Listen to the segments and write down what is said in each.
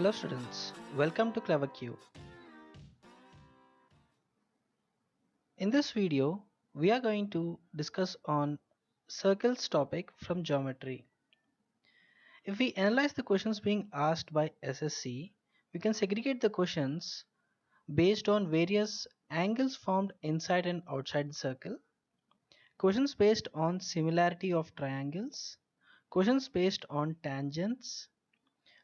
Hello students, welcome to CleverQ. In this video, we are going to discuss on circles topic from geometry. If we analyze the questions being asked by SSC, we can segregate the questions based on various angles formed inside and outside the circle, questions based on similarity of triangles, questions based on tangents,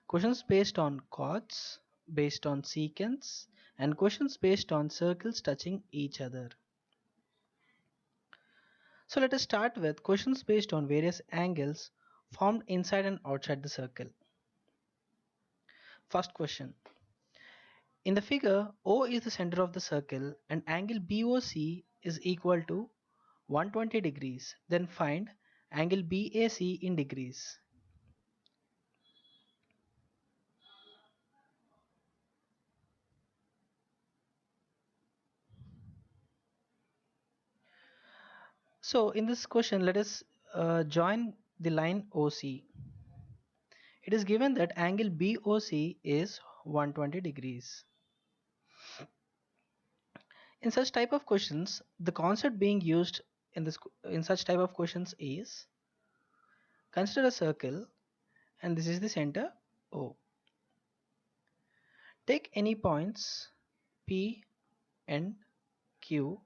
questions based on chords, based on secants, and questions based on circles touching each other. So let us start with questions based on various angles formed inside and outside the circle. First question. In the figure, O is the center of the circle and angle BOC is equal to 120 degrees. Then find angle BAC in degrees. So in this question, let us join the line OC. It is given that angle BOC is 120 degrees. In such type of questions, the concept being used in such type of questions is, consider a circle and this is the center O. Take any points P and Q.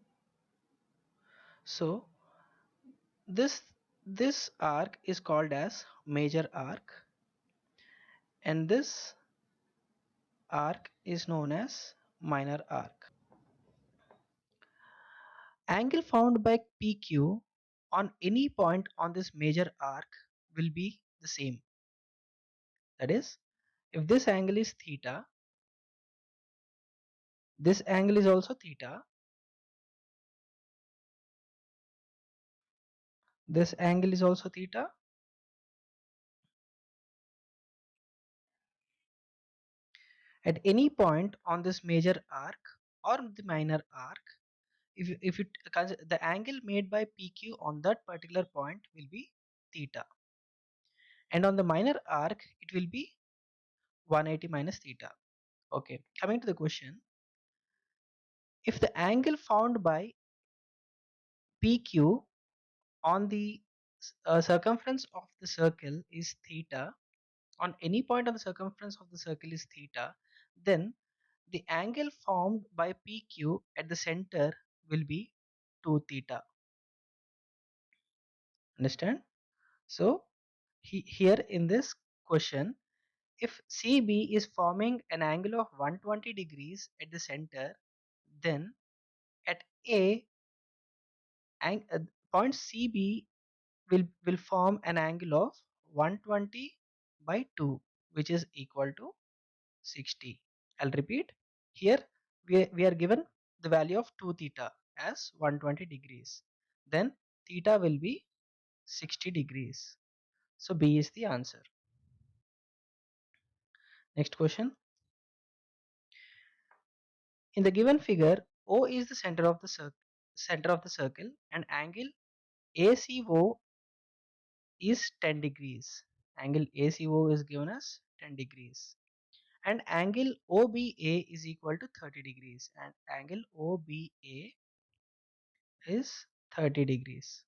So this arc is called as major arc and this arc is known as minor arc. Angle found by PQ on any point on this major arc will be the same. That is, if this angle is theta, this angle is also theta, this angle is also theta, at any point on this major arc or the minor arc, the angle made by PQ on that particular point will be theta, and on the minor arc it will be 180 minus theta. Okay, coming to the question, if the angle found by PQ on the circumference of the circle is theta, on any point on the circumference of the circle is theta, then the angle formed by PQ at the center will be 2 theta. Understand? So here in this question, if CB is forming an angle of 120 degrees at the center, then at A, point CB will form an angle of 120 by 2, which is equal to 60. I'll repeat. Here we are given the value of 2 theta as 120 degrees. Then theta will be 60 degrees. So B is the answer. Next question. In the given figure, O is the center of the circle and angle ACO is 10 degrees. Angle ACO is given as 10 degrees. And angle OBA is equal to 30 degrees. And angle OBA is 30 degrees.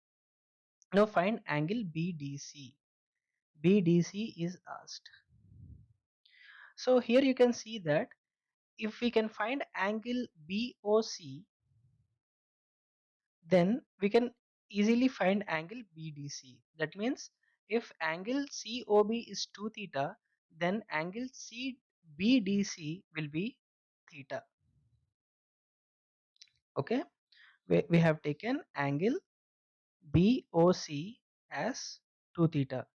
Now find angle BDC. BDC is asked. So here you can see that if we can find angle BOC, then we can easily find angle BDC. That means if angle COB is 2 theta, then angle CBDC will be theta. Okay, we have taken angle BOC as 2 theta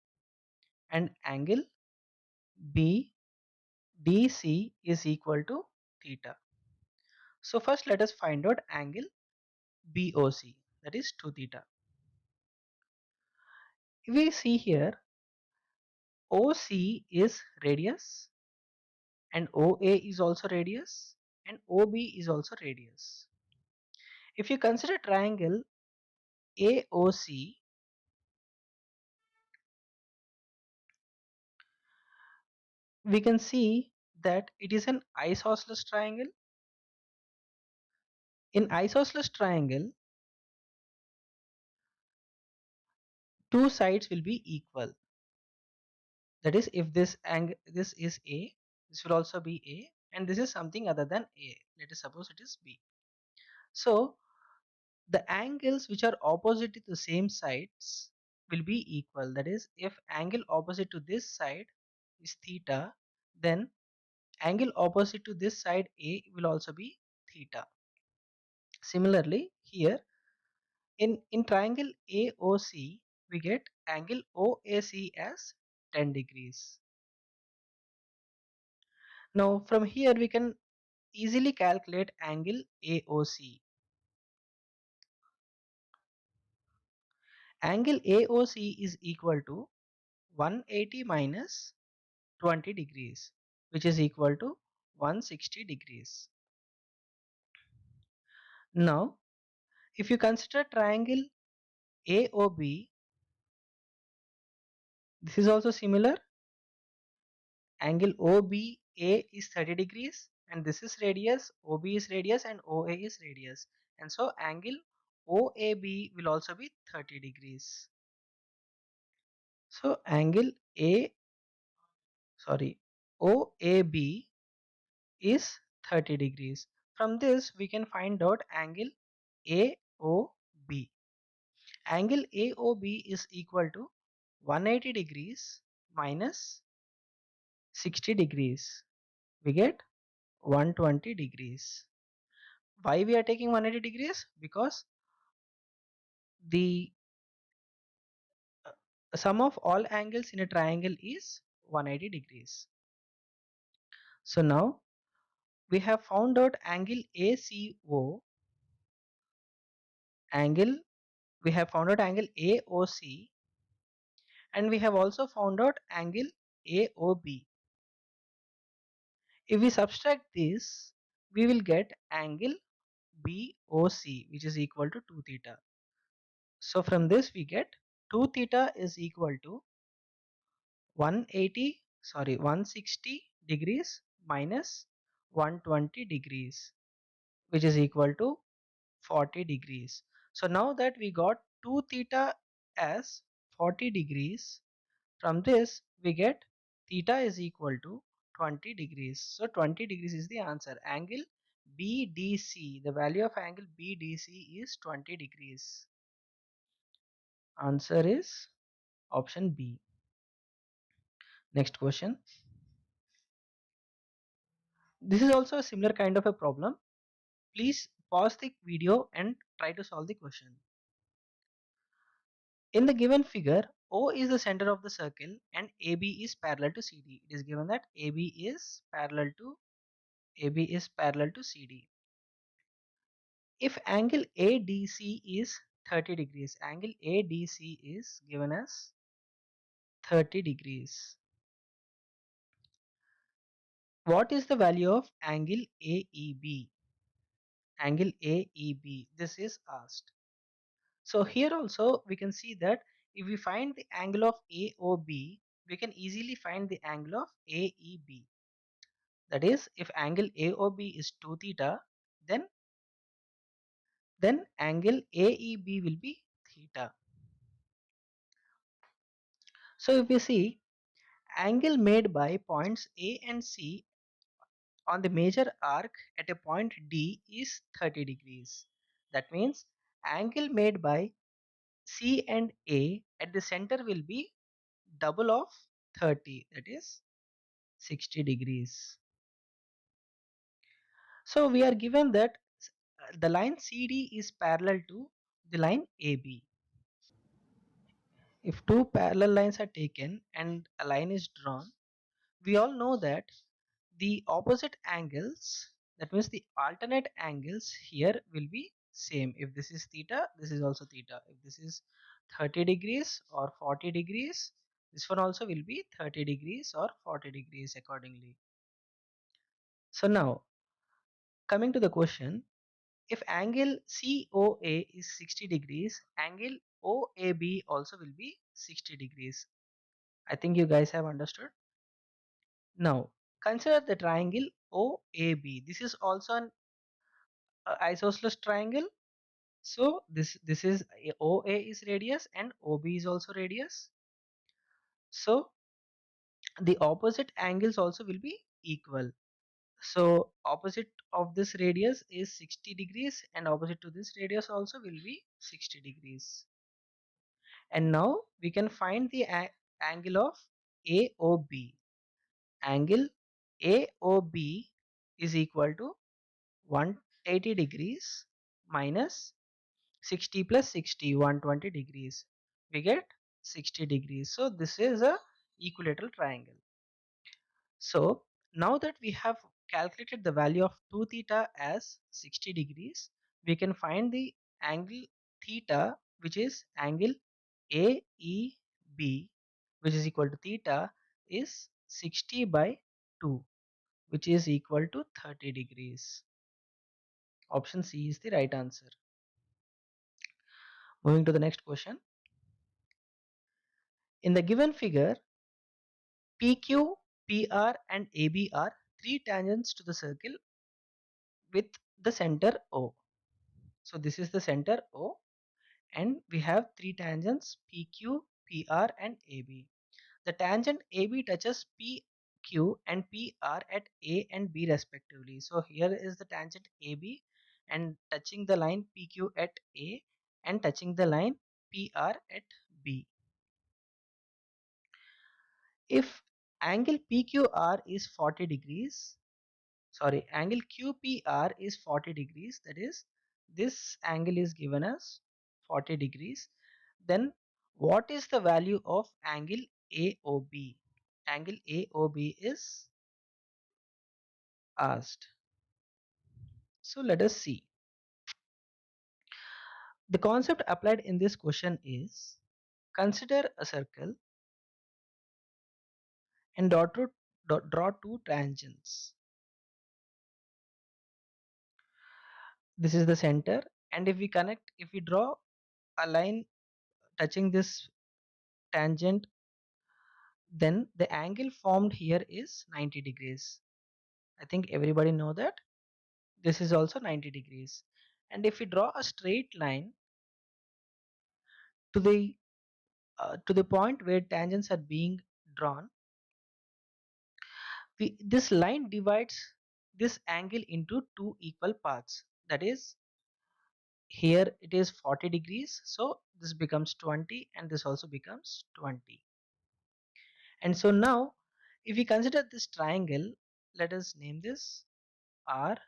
and angle BDC is equal to theta. So first let us find out angle BOC, that is 2 theta. We see here OC is radius and OA is also radius and OB is also radius. If you consider triangle AOC, we can see that it is an isosceles triangle. In isosceles triangle, two sides will be equal. That is, if this is A, this will also be A, and this is something other than A. Let us suppose it is B. So the angles which are opposite to the same sides will be equal. That is, if angle opposite to this side is theta, then angle opposite to this side A will also be theta. Similarly, here in triangle AOC, we get angle OAC as 10 degrees. Now from here we can easily calculate angle AOC. Angle AOC is equal to 180 minus 20 degrees, which is equal to 160 degrees. Now if you consider triangle AOB, this is also similar. Angle OBA is 30 degrees, and this is radius, OB is radius, and OA is radius, and so angle OAB will also be 30 degrees. So angle OAB is 30 degrees. From this we can find out angle AOB. Angle AOB is equal to 180 degrees minus 60 degrees. We get 120 degrees. Why we are taking 180 degrees? Because the sum of all angles in a triangle is 180 degrees. So now we have found out angle ACO, we have found out angle AOC, and we have also found out angle AOB. If we subtract this, we will get angle BOC, which is equal to 2 theta. So from this we get 2 theta is equal to 160 degrees minus 120 degrees, which is equal to 40 degrees. So now that we got 2 theta as 40 degrees, from this we get theta is equal to 20 degrees. So 20 degrees is the answer. Angle BDC, the value of angle BDC is 20 degrees. Answer is option B. Next question. This is also a similar kind of a problem. Please pause the video and try to solve the question. In the given figure, O is the center of the circle and AB is parallel to CD. It is given that AB is parallel to CD. If angle ADC is 30 degrees, angle ADC is given as 30 degrees. What is the value of angle AEB? Angle AEB, this is asked. So here also we can see that if we find the angle of AOB, we can easily find the angle of AEB. That is, if angle AOB is 2 theta, then angle AEB will be theta. So if we see, angle made by points A and C on the major arc at a point D is 30 degrees. That means angle made by C and A at the center will be double of 30, that is 60 degrees. So we are given that the line CD is parallel to the line AB. If two parallel lines are taken and a line is drawn, we all know that the opposite angles, that means the alternate angles here will be same. If this is theta, this is also theta. If this is 30 degrees or 40 degrees, this one also will be 30 degrees or 40 degrees accordingly. So now coming to the question, if angle COA is 60 degrees, angle OAB also will be 60 degrees. I think you guys have understood. Now Consider the triangle OAB. This is also an isosceles triangle. So this is OA is radius and OB is also radius. So the opposite angles also will be equal. So opposite of this radius is 60 degrees and opposite to this radius also will be 60 degrees. And now we can find the angle of AOB. Angle AOB is equal to 180 degrees minus 60 plus 60, 120 degrees. We get 60 degrees. So this is a equilateral triangle. So now that we have calculated the value of 2 theta as 60 degrees, we can find the angle theta, which is angle AEB, which is equal to theta is 60 by 2, which is equal to 30 degrees. Option C is the right answer. Moving to the next question. In the given figure, PQ, PR and AB are three tangents to the circle with the center O. So this is the center O and we have three tangents PQ, PR and AB. The tangent AB touches PQ and PR at A and B respectively. So here is the tangent AB and touching the line PQ at A and touching the line PR at B. If angle PQR is 40 degrees, angle QPR is 40 degrees, that is this angle is given as 40 degrees, then what is the value of angle AOB? Angle AOB is asked. So let us see. The concept applied in this question is, consider a circle and draw two tangents. This is the center, and if we draw a line touching this tangent, then the angle formed here is 90 degrees. I think everybody know that this is also 90 degrees. And if we draw a straight line to the point where tangents are being drawn, this line divides this angle into two equal parts. That is, here it is 40 degrees, so this becomes 20 and this also becomes 20. And so now if we consider this triangle, let us name this RST.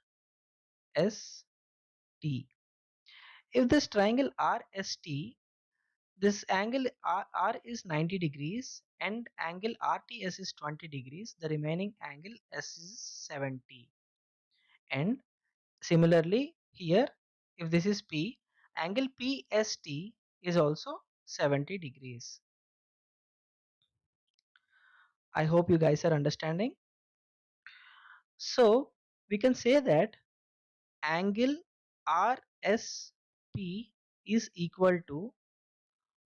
If this triangle RST, this angle R is 90 degrees and angle RTS is 20 degrees, the remaining angle S is 70. And similarly here, if this is P, angle PST is also 70 degrees. I hope you guys are understanding. So we can say that angle RSP is equal to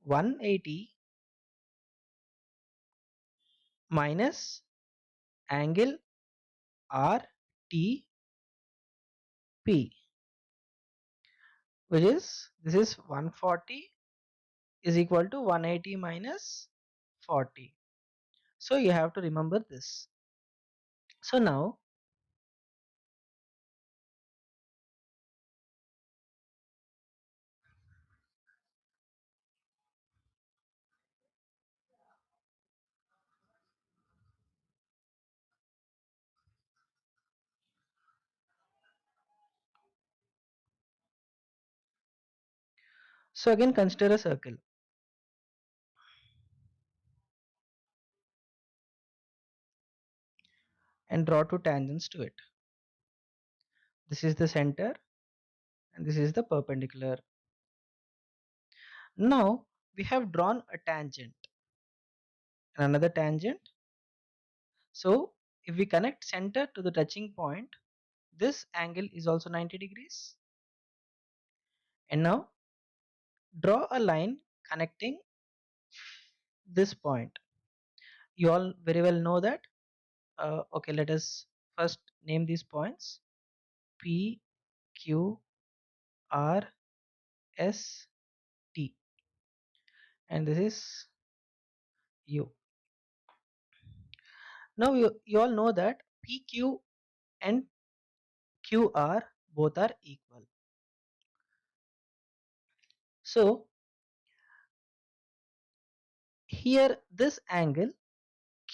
180 minus angle RTP, which is this is 140 is equal to 180 minus 40. So you have to remember this. So now again consider a circle and draw two tangents to it. This is the center and this is the perpendicular. Now we have drawn a tangent and another tangent. So if we connect center to the touching point, this angle is also 90 degrees. And now draw a line connecting this point. You all very well know that Okay, let us first name these points: P, Q, R, S, T, and this is U. Now you all know that PQ and QR both are equal. So here this angle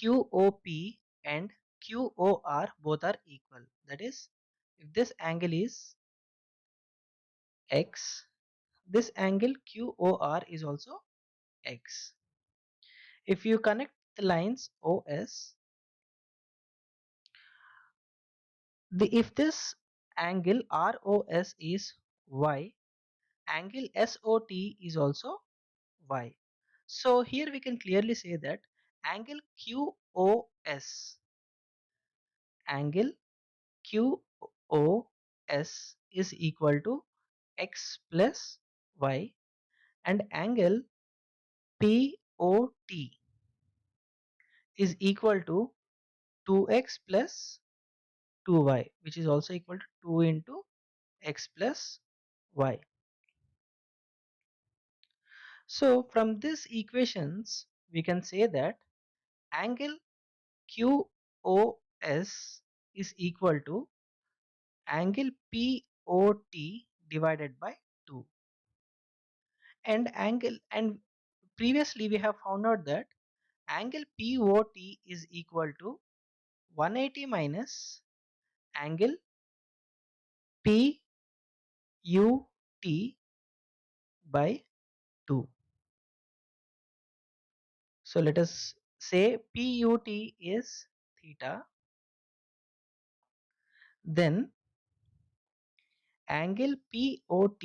QOP and QOR both are equal. That is, if this angle is X, this angle QOR is also X. If you connect the lines OS, if this angle ROS is Y, angle SOT is also Y. So here we can clearly say that angle QOS, angle QOS is equal to X plus Y, and angle POT is equal to 2x plus 2y, which is also equal to 2 into x plus y. So from these equations we can say that angle QOS is equal to angle POT divided by 2, and previously we have found out that angle POT is equal to 180 minus angle PUT by 2. So let us say PUT is theta, then angle POT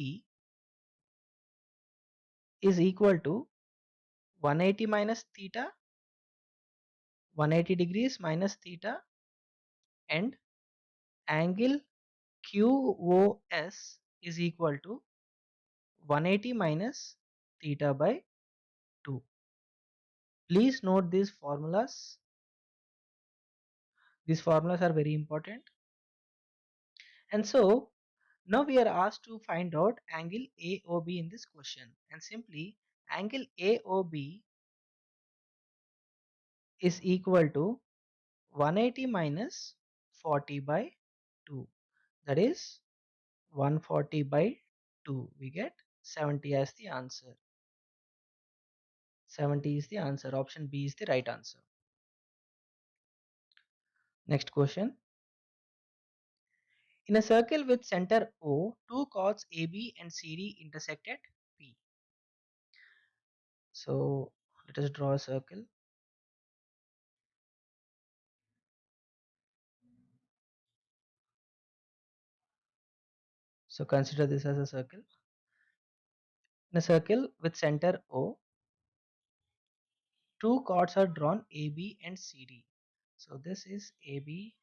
is equal to 180 minus theta, 180 degrees minus theta, and angle QOS is equal to 180 minus theta by 2. Please note these formulas. These formulas are very important. And so now we are asked to find out angle AOB in this question, and simply angle AOB is equal to 180 minus 40 by 2, that is 140 by 2. We get 70 as the answer. 70 is the answer. Option B is the right answer. Next question. In a circle with center O, two chords AB and CD intersect at P. So let us draw a circle. So consider this as a circle. In a circle with center O, two chords are drawn AB and CD. So this is AB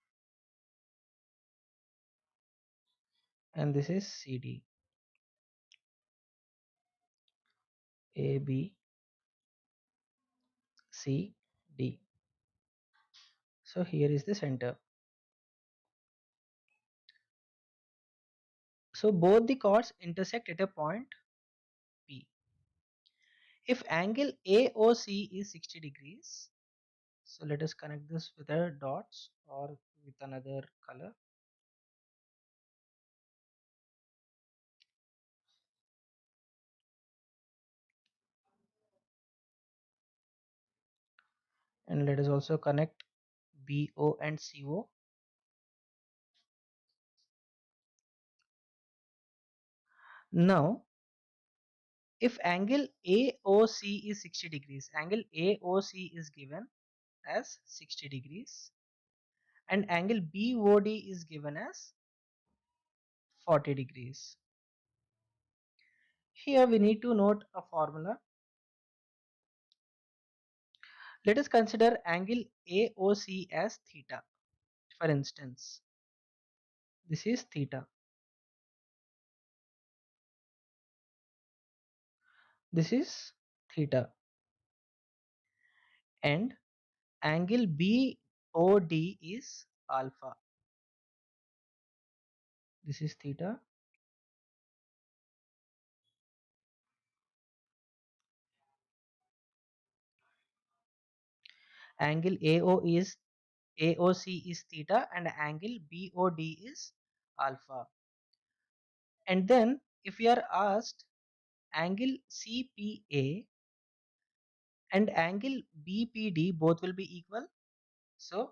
and this is CD. AB, C, D. So here is the center. So both the chords intersect at a point P. If angle AOC is 60 degrees, so let us connect this with a dots or with another color. And let us also connect BO and CO. Now if angle AOC is 60 degrees, angle AOC is given as 60 degrees and angle BOD is given as 40 degrees. Here we need to note a formula. Let us consider angle AOC as theta. For instance, this is theta. This is theta. And angle BOD is alpha. This is theta. Angle AOC is theta and angle BOD is alpha. And then if we are asked angle CPA and angle BPD both will be equal. So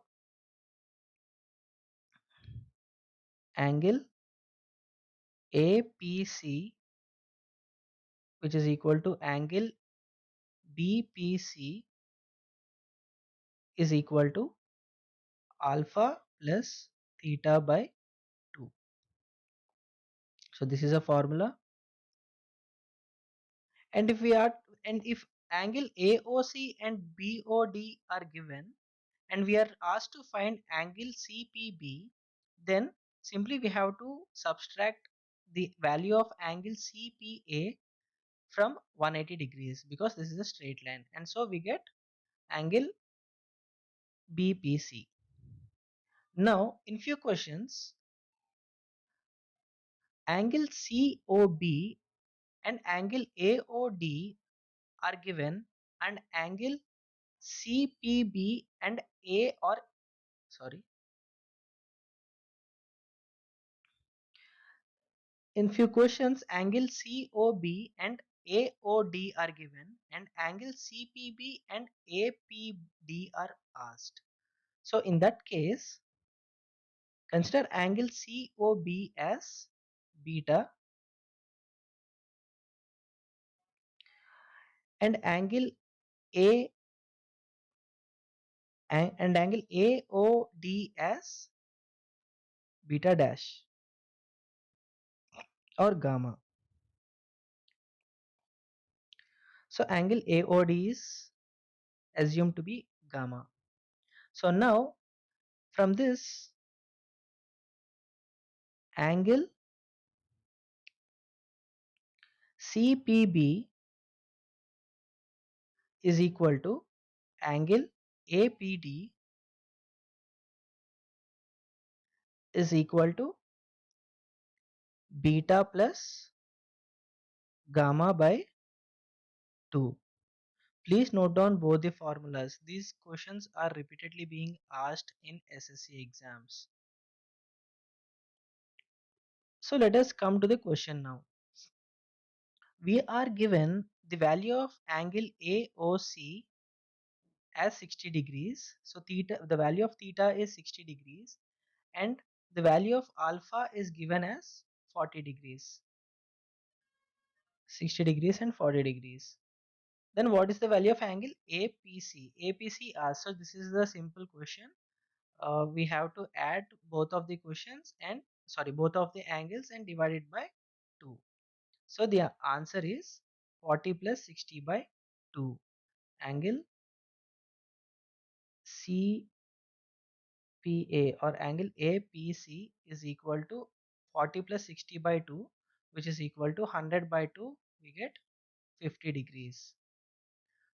angle APC, which is equal to angle BPC, is equal to alpha plus theta by 2. So this is a formula. And if angle AOC and BOD are given and we are asked to find angle CPB, then simply we have to subtract the value of angle CPA from 180 degrees because this is a straight line, and so we get angle BPC. Now in few questions angle COB and angle AOD are given and angle CPB and A or sorry in few questions angle COB and AOD are given and angle CPB and APD are asked. So in that case consider angle COB as beta and angle A and angle AOD as beta dash or gamma. So angle AOD is assumed to be gamma. So now from this angle CPB is equal to angle APD is equal to beta plus gamma by 2. Please note down both the formulas. These questions are repeatedly being asked in SSC exams. So let us come to the question now. We are given the value of angle AOC as 60 degrees. So theta, the value of theta is 60 degrees and the value of alpha is given as 40 degrees. 60 degrees and 40 degrees. Then what is the value of angle APC? APC so this is the simple question. We have to add both of the questions and both of the angles and divide it by 2. So the answer is 40 plus 60 by 2. Angle CPA or angle APC is equal to 40 plus 60 by 2, which is equal to 100 by 2. We get 50 degrees.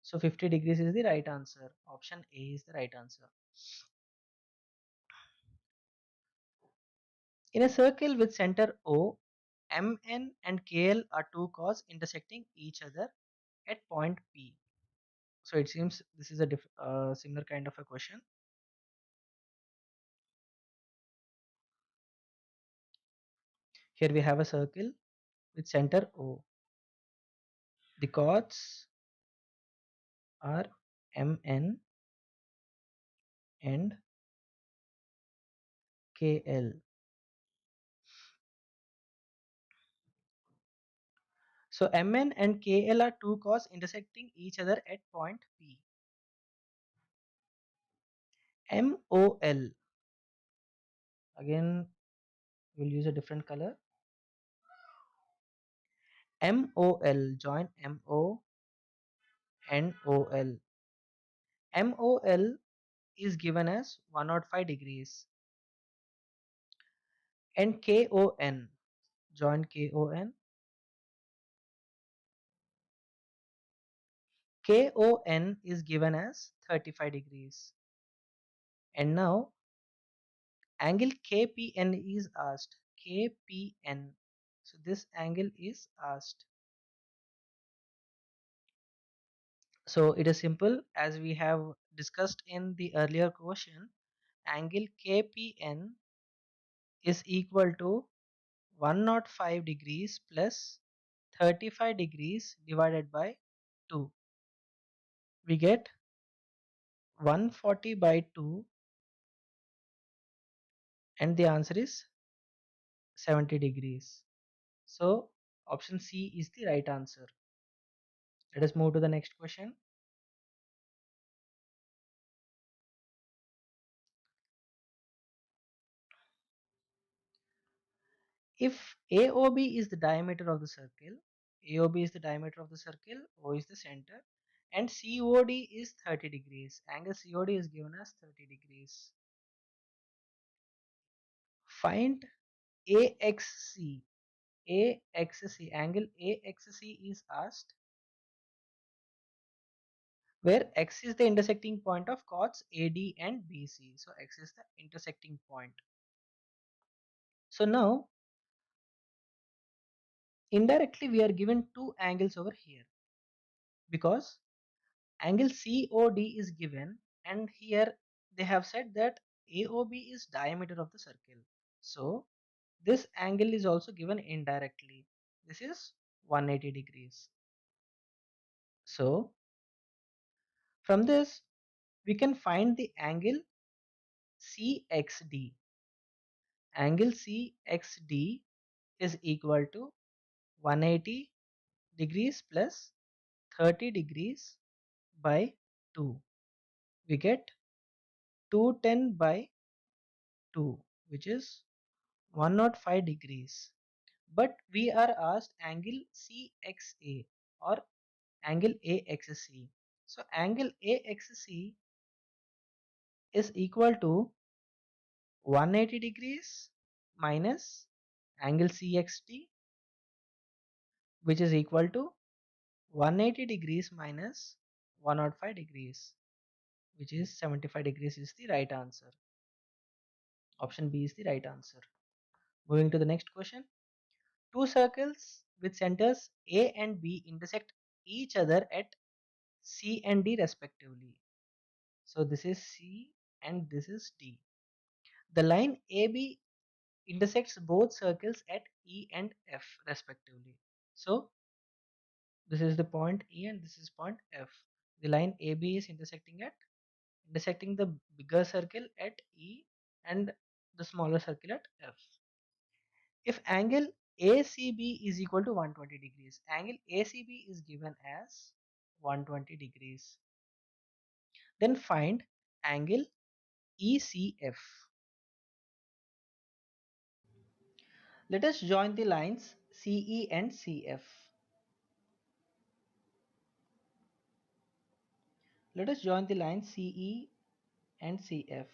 So 50 degrees is the right answer. Option A is the right answer. In a circle with center O, MN and KL are two chords intersecting each other at point P. So it seems this is a similar kind of a question. Here we have a circle with center O. The chords are MN and KL. So MN and KL are two chords intersecting each other at point P. MOL, again we'll use a different color. MOL, join MO and OL. MOL is given as 105 degrees and KON, join KON. KON is given as 35 degrees. And now angle KPN is asked. KPN. So this angle is asked. So it is simple, as we have discussed in the earlier question. Angle KPN is equal to 105 degrees plus 35 degrees divided by 2. We get 140 by 2, and the answer is 70 degrees. So option C is the right answer. Let us move to the next question. If AOB is the diameter of the circle, AOB is the diameter of the circle, O is the center, and COD is 30 degrees. Angle COD is given as 30 degrees. Find AXC. AXC, angle AXC is asked, where X is the intersecting point of chords AD and BC. So X is the intersecting point. So now indirectly we are given two angles over here, because angle COD is given, and here they have said that AOB is diameter of the circle. So this angle is also given indirectly. This is 180 degrees. So from this we can find the angle CXD. Angle CXD is equal to 180 degrees plus 30 degrees by 2. We get 210 by 2, which is 105 degrees. But we are asked angle CXA or angle AXC. So angle AXC is equal to 180 degrees minus angle CXD, which is equal to 180 degrees minus 105 degrees, which is 75 degrees, is the right answer. Option B is the right answer. Moving to the next question. Two circles with centers A and B intersect each other at C and D respectively. So this is C and this is D. The line AB intersects both circles at E and F respectively. So this is the point E and this is point F. The line AB is intersecting the bigger circle at E and the smaller circle at F. If angle ACB is equal to 120 degrees, angle ACB is given as 120 degrees. Then find angle ECF. Let us join the lines CE and CF. Let us join the lines CE and CF.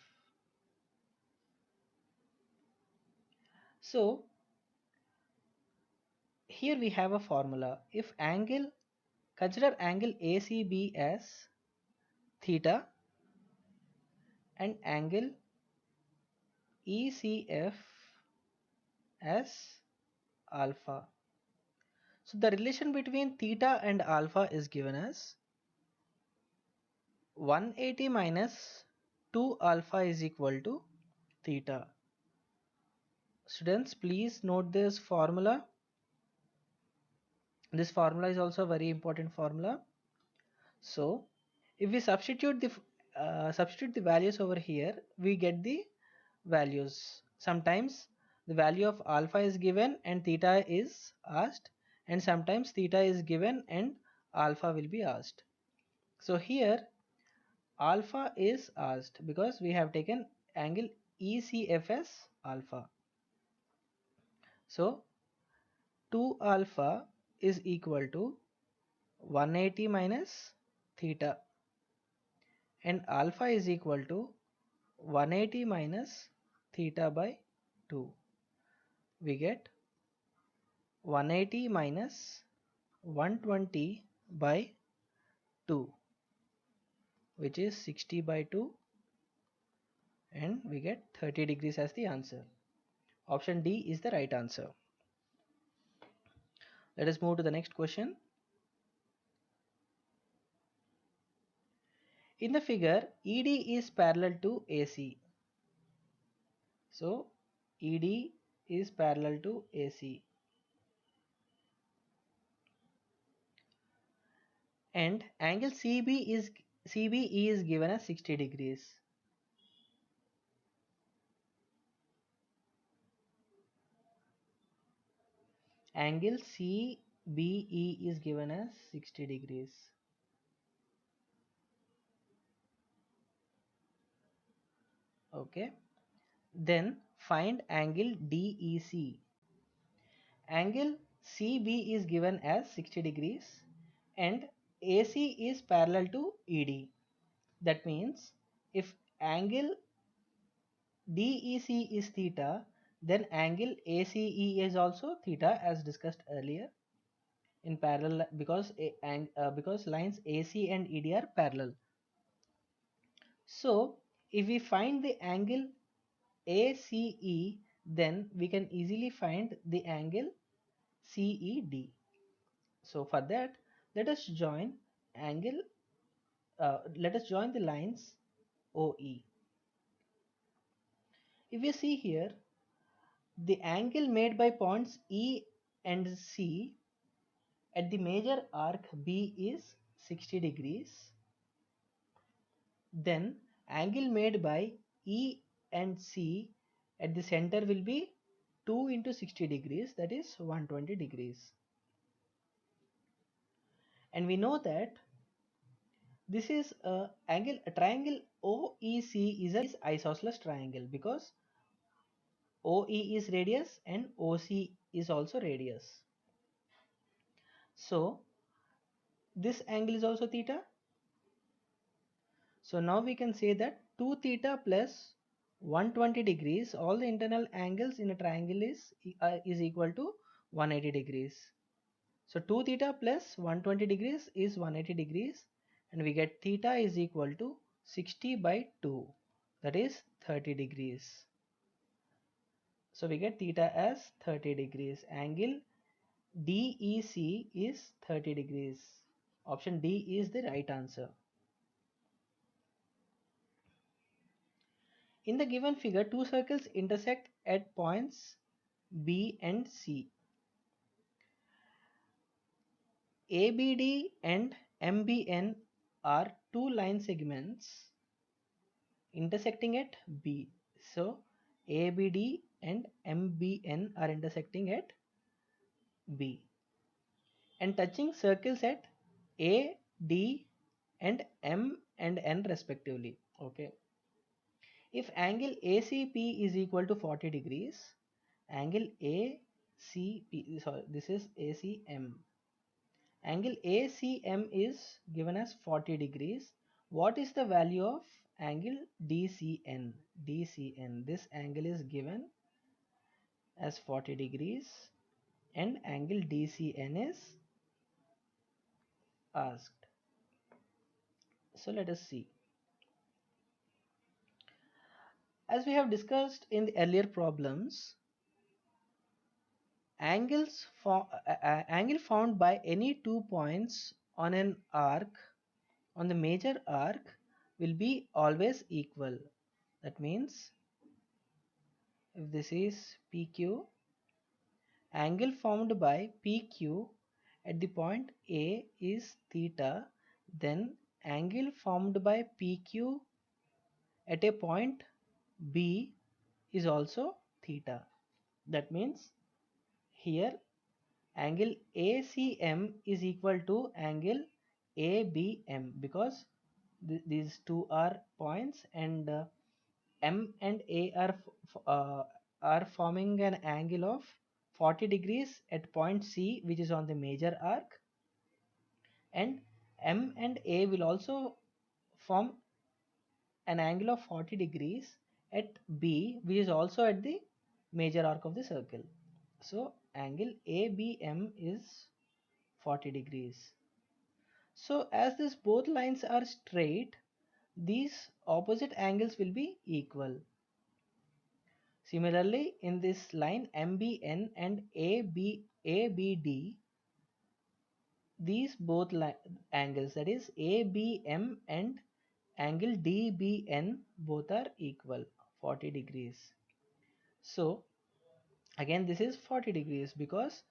So here we have a formula. If angle, consider angle ACB as theta and angle ECF as alpha. So the relation between theta and alpha is given as 180 minus 2 alpha is equal to theta. Students, please note this formula. This formula is also a very important formula. So if we substitute the values over here, we get the values. Sometimes the value of alpha is given and theta is asked, and sometimes theta is given and alpha will be asked. So here alpha is asked because we have taken angle ECF as alpha. So 2 alpha is equal to 180 minus theta, and alpha is equal to 180 minus theta by 2. We get 180 minus 120 by 2, which is 60 by 2, and we get 30 degrees as the answer. Option D is the right answer. Let us move to the next question. In the figure, ED is parallel to AC. So ED is parallel to AC. And angle CBE is given as 60 degrees. Angle CBE is given as 60 degrees. Okay. Then find angle DEC. Angle CB is given as 60 degrees and AC is parallel to ED. That means if angle DEC is theta, then angle ACE is also theta, as discussed earlier, in parallel, because lines AC and ED are parallel. So if we find the angle ACE, then we can easily find the angle CED. So for that, let us join the lines OE. If you see here, the angle made by points E and C at the major arc B is 60 degrees. Then angle made by E and C at the center will be 2 into 60 degrees, that is 120 degrees. And we know that this is a triangle OEC is an isosceles triangle because OE is radius and OC is also radius. So this angle is also theta. So now we can say that 2 theta plus 120 degrees, all the internal angles in a triangle is equal to 180 degrees. So 2 theta plus 120 degrees is 180 degrees, and we get theta is equal to 60 by 2, that is 30 degrees. So we get theta as 30 degrees. Angle DEC is 30 degrees. Option D is the right answer. In the given figure, two circles intersect at points B and C. ABD and MBN are two line segments intersecting at B. So ABD and MBN are intersecting at B and touching circles at A, D and M and N respectively. Okay. If angle ACP is equal to 40 degrees, angle ACP, sorry, this is ACM. Angle ACM is given as 40 degrees. What is the value of angle DCN? DCN, this angle is given as 40 degrees and angle DCN is asked. So let us see. As we have discussed in the earlier problems, angle found by any 2 points on an arc, on the major arc, will be always equal. That means if this is PQ, angle formed by PQ at the point A is theta, then angle formed by PQ at a point B is also theta. That means here angle ACM is equal to angle ABM because these two are points, and M and A are forming an angle of 40 degrees at point C, which is on the major arc, and M and A will also form an angle of 40 degrees at B, which is also at the major arc of the circle. So angle ABM is 40 degrees. So as these both lines are straight, these opposite angles will be equal. Similarly, in this line MBN and ABD, these both angles, that is ABM and angle DBN, both are equal 40 degrees. So again this is 40 degrees because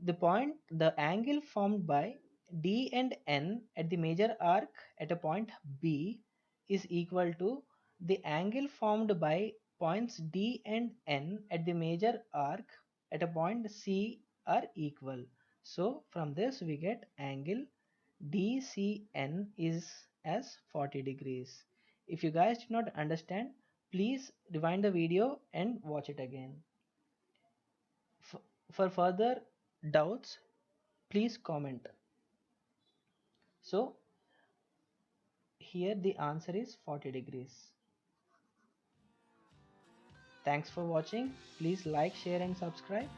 the angle formed by D and N at the major arc at a point B is equal to the angle formed by points D and N at the major arc at a point C are equal. So from this we get angle DCN is as 40 degrees. If you guys did not understand, please rewind the video and watch it again. For further doubts, please comment. So here the answer is 40 degrees. Thanks for watching. Please like, share and subscribe.